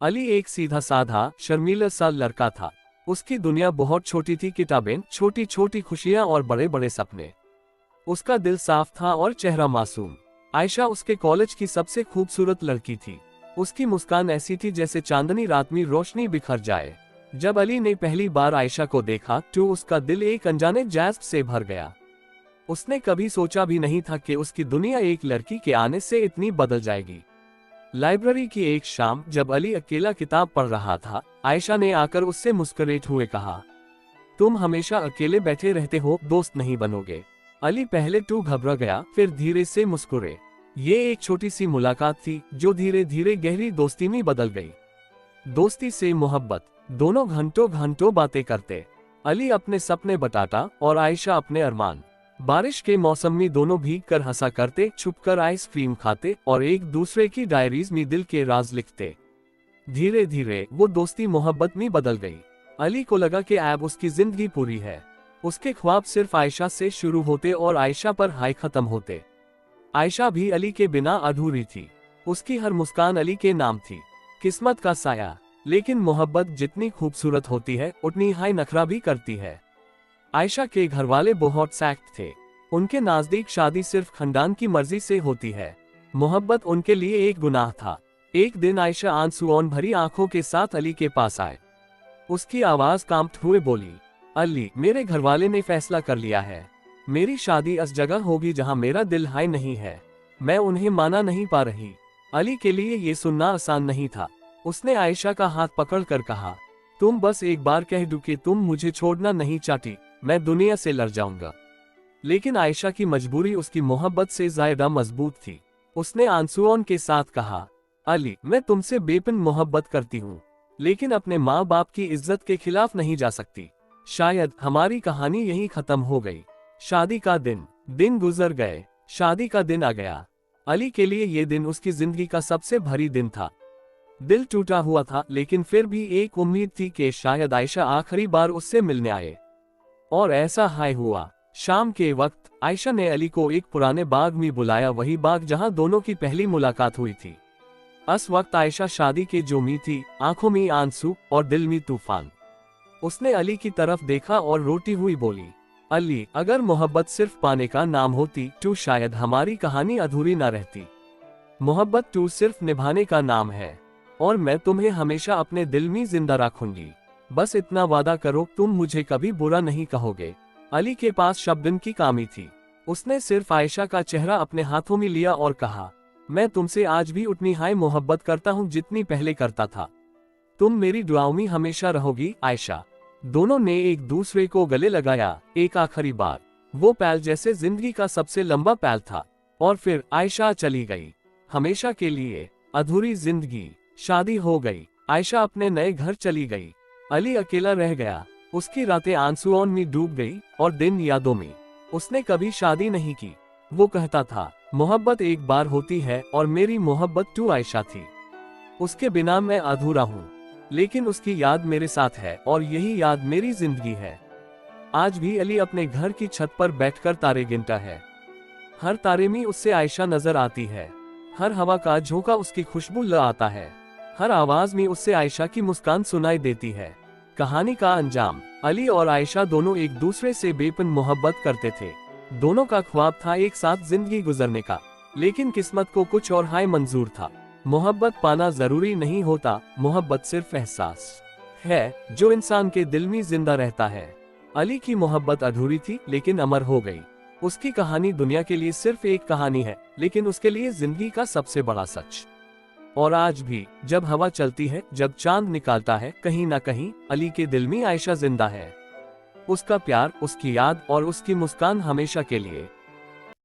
अली एक सीधा साधा शर्मीला सा लड़का था। उसकी दुनिया बहुत छोटी थी, किताबें, छोटी छोटी खुशियां और बड़े बड़े सपने। उसका दिल साफ था और चेहरा मासूम। आयशा उसके कॉलेज की सबसे खूबसूरत लड़की थी। उसकी मुस्कान ऐसी थी जैसे चांदनी रात में रोशनी बिखर जाए। जब अली ने पहली बार आयशा को देखा तो उसका दिल एक अनजाने जज्ब से भर गया। उसने कभी सोचा भी नहीं था कि उसकी दुनिया एक लड़की के आने से इतनी बदल जाएगी। लाइब्रेरी की एक शाम जब अली अकेला किताब पढ़ रहा था, आयशा ने आकर उससे मुस्कुराते हुए कहा, तुम हमेशा अकेले बैठे रहते हो, दोस्त नहीं बनोगे? अली पहले तो घबरा गया, फिर धीरे से मुस्कुरे। ये एक छोटी सी मुलाकात थी जो धीरे धीरे गहरी दोस्ती में बदल गई। दोस्ती से मोहब्बत। दोनों घंटों घंटों बातें करते। अली अपने सपने बताता और आयशा अपने अरमान। बारिश के मौसम में दोनों भीग कर हंसा करते, छुपकर आइसक्रीम खाते और एक दूसरे की डायरीज में दिल के राज लिखते। धीरे धीरे वो दोस्ती मोहब्बत में बदल गई। अली को लगा कि अब उसकी जिंदगी पूरी है। उसके ख्वाब सिर्फ आयशा से शुरू होते और आयशा पर हाय खत्म होते। आयशा भी अली के बिना अधूरी थी। उसकी हर मुस्कान अली के नाम थी। किस्मत का साया। लेकिन मोहब्बत जितनी खूबसूरत होती है उतनी हाय नखरा भी करती है। आयशा के घरवाले बहुत सख्त थे। उनके नजदीक शादी सिर्फ खानदान की मर्जी से होती है। मोहब्बत उनके लिए एक गुनाह था। एक दिन आयशा आंसुओं भरी आंखों के साथ अली के पास आए। उसकी आवाज कांपते हुए बोली, अली, मेरे घरवाले ने फैसला कर लिया है। मेरी शादी उस जगह होगी जहां मेरा दिल हाय नहीं है। मैं उन्हें माना नहीं पा रही। अली के लिए ये सुनना आसान नहीं था। उसने आयशा का हाथ पकड़कर कहा, तुम बस एक बार कह दो कि तुम मुझे छोड़ना नहीं चाहती, मैं दुनिया से लड़ जाऊंगा। लेकिन आयशा की मजबूरी उसकी मोहब्बत से ज्यादा मजबूत थी। उसने आंसुओं के साथ कहा, अली, मैं तुमसे बेपन मोहब्बत करती हूँ, लेकिन अपने माँ बाप की इज्जत के खिलाफ नहीं जा सकती। शायद हमारी कहानी यहीं खत्म हो गई। शादी का दिन गुजर गए। शादी का दिन आ गया। अली के लिए ये दिन उसकी जिंदगी का सबसे भारी दिन था। दिल टूटा हुआ था, लेकिन फिर भी एक उम्मीद थी कि शायद आयशा आखिरी बार उससे मिलने आए। और ऐसा हाय हुआ। शाम के वक्त आयशा ने अली को एक पुराने बाग में बुलाया, वही बाग जहां दोनों की पहली मुलाकात हुई थी। उस वक्त आयशा शादी के जोमी थी, आंखों में आंसू और दिल में तूफान। उसने अली की तरफ देखा और रोती हुई बोली, अली, अगर मोहब्बत सिर्फ पाने का नाम होती तो शायद हमारी कहानी अधूरी ना रहती। मोहब्बत तो सिर्फ निभाने का नाम है, और मैं तुम्हें हमेशा अपने दिल में जिंदा रखूंगी। बस इतना वादा करो, तुम मुझे कभी बुरा नहीं कहोगे। अली के पास शब्दों की कमी थी। उसने सिर्फ आयशा का चेहरा अपने हाथों में लिया और कहा, मैं तुमसे आज भी उतनी हाय मोहब्बत करता हूँ जितनी पहले करता था। तुम मेरी दुआओं में हमेशा रहोगी, आयशा। दोनों ने एक दूसरे को गले लगाया, एक आखिरी बार। वो पल जैसे जिंदगी का सबसे लंबा पल था। और फिर आयशा चली गई, हमेशा के लिए। अधूरी जिंदगी। शादी हो गई। आयशा अपने नए घर चली गई। अली अकेला रह गया। उसकी रातें आंसुओं में डूब गई और दिन यादों में। उसने कभी शादी नहीं की। वो कहता था, मोहब्बत एक बार होती है और मेरी मोहब्बत तो आयशा थी। उसके बिना मैं अधूरा हूँ, लेकिन उसकी याद मेरे साथ है और यही याद मेरी जिंदगी है। आज भी अली अपने घर की छत पर बैठकर तारे गिनता है। हर तारे में उससे आयशा नजर आती है। हर हवा का झोंका उसकी खुशबू ल आता है। हर आवाज में उससे आयशा की मुस्कान सुनाई देती है। कहानी का अंजाम। अली और आयशा दोनों एक दूसरे से बेपन मोहब्बत करते थे। दोनों का ख्वाब था एक साथ जिंदगी गुजरने का, लेकिन किस्मत को कुछ और हाय मंजूर था। मोहब्बत पाना जरूरी नहीं होता, मोहब्बत सिर्फ एहसास है जो इंसान के दिल में जिंदा रहता है। अली की मोहब्बत अधूरी थी लेकिन अमर हो गई। उसकी कहानी दुनिया के लिए सिर्फ एक कहानी है, लेकिन उसके लिए जिंदगी का सबसे बड़ा सच। और आज भी जब हवा चलती है, जब चांद निकालता है, कहीं ना कहीं अली के दिल में आयशा जिंदा है। उसका प्यार, उसकी याद और उसकी मुस्कान हमेशा के लिए।